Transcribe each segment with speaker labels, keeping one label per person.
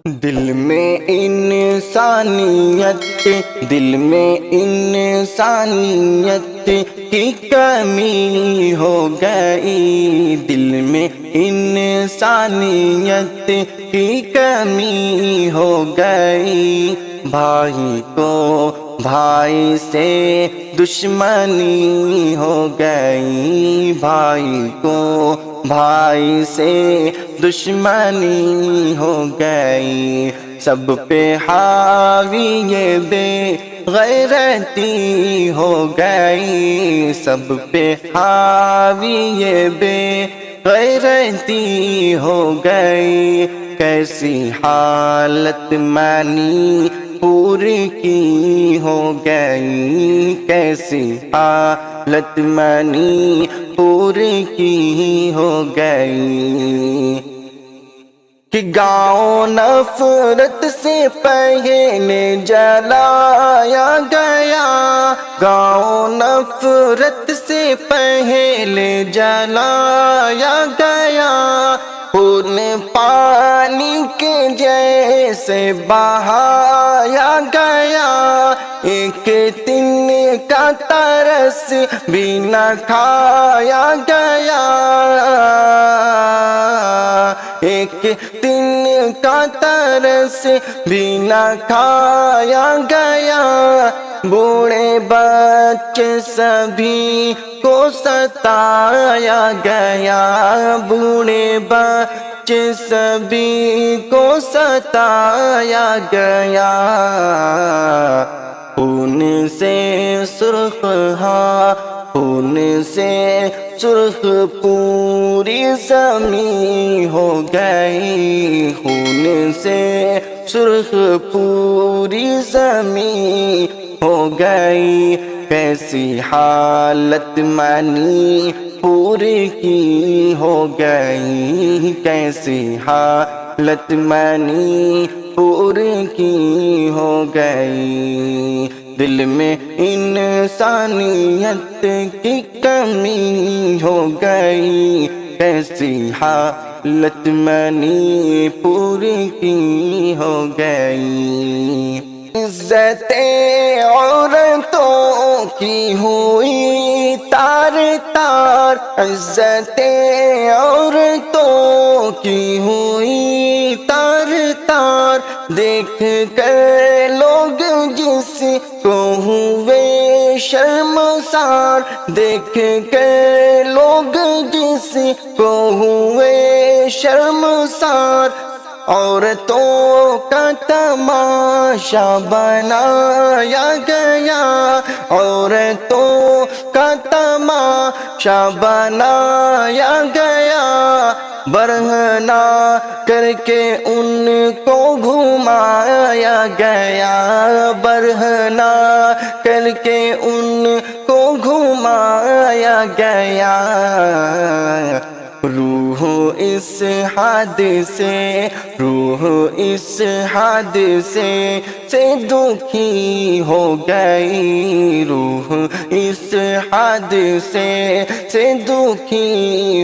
Speaker 1: دل میں انسانیت کی کمی ہو گئی، دل میں انسانیت کی کمی ہو گئی، بھائی کو بھائی سے دشمنی ہو گئی، بھائی کو بھائی سے دشمنی ہو گئی، سب پہ حاوی یہ بے غیرتی ہو گئی، سب پہ حاوی یہ بے غیرتی ہو گئی، کیسی حالت مانی پوری کی ہو گئی، کیسی حالت مانی پوری کی ہو گئی، کہ گاؤں نفرت سے پہلے جلایا گیا، گاؤں نفرت سے پہلے جلایا گیا، خون پانی کے جیسے بہایا گیا، ایک دن کا ترس بھی نہ کھایا گیا، ایک دن کا ترس بھی نہ کھایا گیا، بوڑھے بچے سبھی کو ستایا گیا، بوڑھے بچے سبھی کو ستایا گیا، خون سے سرخ خون سے سرخ پوری زمین ہو گئی، خون سے سرخ پوری زمین ہو گئی، کیسی حالت مانی پوری کی ہو گئی، کیسی حالت مانی پوری کی ہو گئی، دل میں انسانیت کی کمی ہو گئی، کیسی حالت مانی پوری کی ہو گئی، عزت عورتوں کی ہوئی تار تار، عزت عورتوں کی ہوئی تار تار، دیکھ کر لوگ جس کو ہوئے شرمسار، دیکھ کر لوگ جس کو ہوئے شرمسار، عورتوں کا تماشا بنایا گیا، عورتوں کا تماشا بنایا گیا، برہنہ کر کے ان کو گھمایا گیا، برہنہ کر کے ان کو گھمایا گیا، روح اس حادثے روح اس حادثے سے دکھی ہو گئی، روح اس حادثے سے دکھی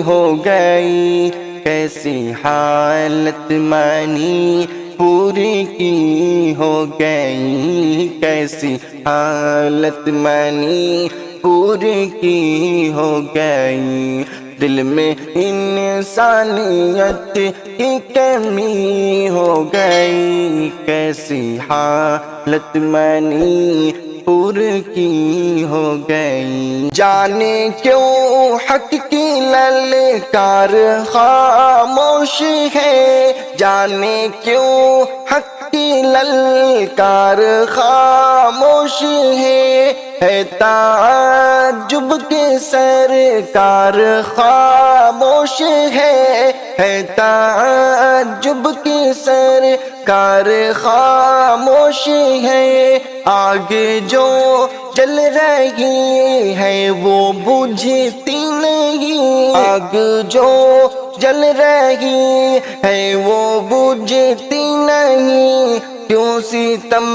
Speaker 1: ہو گئی، کیسی حالت مانی پوری کی ہو گئی، کیسی حالت مانی پوری کی ہو گئی، دل میں انسانیت کی کمی ہو گئی، کیسی حالت مانی پوری کی ہو گئی، جانے کیوں حق کی للکار خاموش ہے، جانے کیوں حق کی للکار خاموش ہے تعجب کے سرکار خاموش ہے تعجب کی سرکار خاموش ہے، آگ جو جل رہی ہے وہ بجھتی نہیں، آگ جو جل رہی ہے وہ بجھتی نہیں، کیوں ستم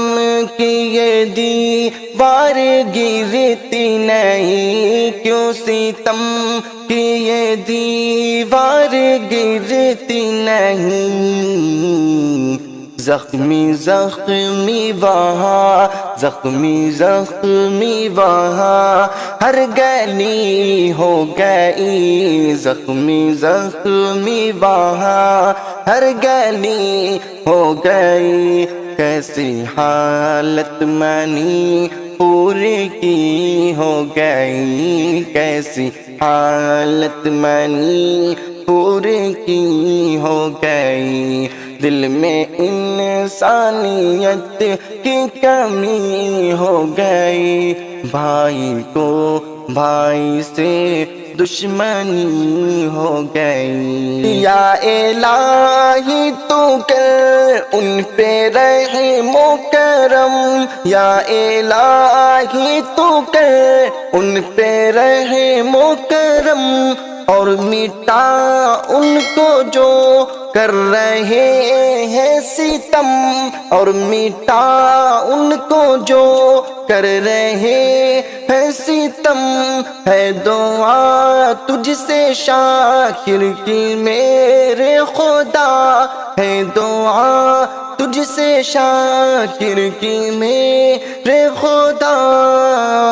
Speaker 1: کی یہ دیوار گرتی نہیں، کیوں ستم کی یہ دیوار گرتی نہیں، زخمی زخمی وہاں، زخمی زخمی وہاں، ہر گلی ہو گئی، زخمی زخمی وہاں، ہر گلی ہو گئی، کیسی حالت منی پوری کی ہو گئی، کیسی حالت منی پوری کی ہو گئی، دل میں انسانیت کی کمی ہو گئی، بھائی کو بھائی سے دشمنی ہو گئی، یا الہی تو کر ان پہ رحم و کرم، یا الہی تو کر ان پہ رحم و کرم، اور مٹا ان کو جو کر رہے ہیں ستم، اور مٹا ان کو جو کر رہے ہیں ستم، ہے دعا تجھ سے شاکر کی میرے خدا، ہے دعا تجھ سے شاکر کی میرے خدا،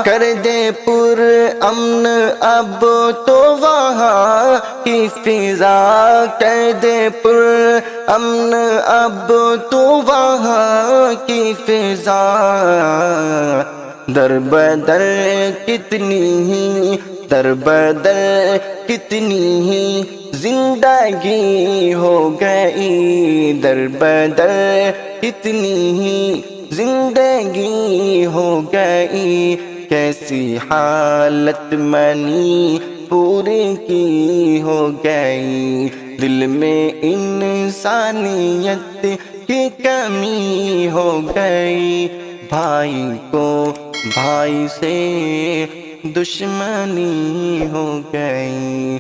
Speaker 1: کر دے پر امن اب تو وہاں کی فضا، کر دے پر امن اب تو وہاں کی فضا، در بدر کتنی ہی، در بدر کتنی ہی زندگی ہو گئی، در بدر کتنی ہی زندگی ہو گئی، کیسی حالت منی پوری کی ہو گئی، دل میں انسانیت کی کمی ہو گئی، بھائی کو بھائی سے دشمنی ہو گئی۔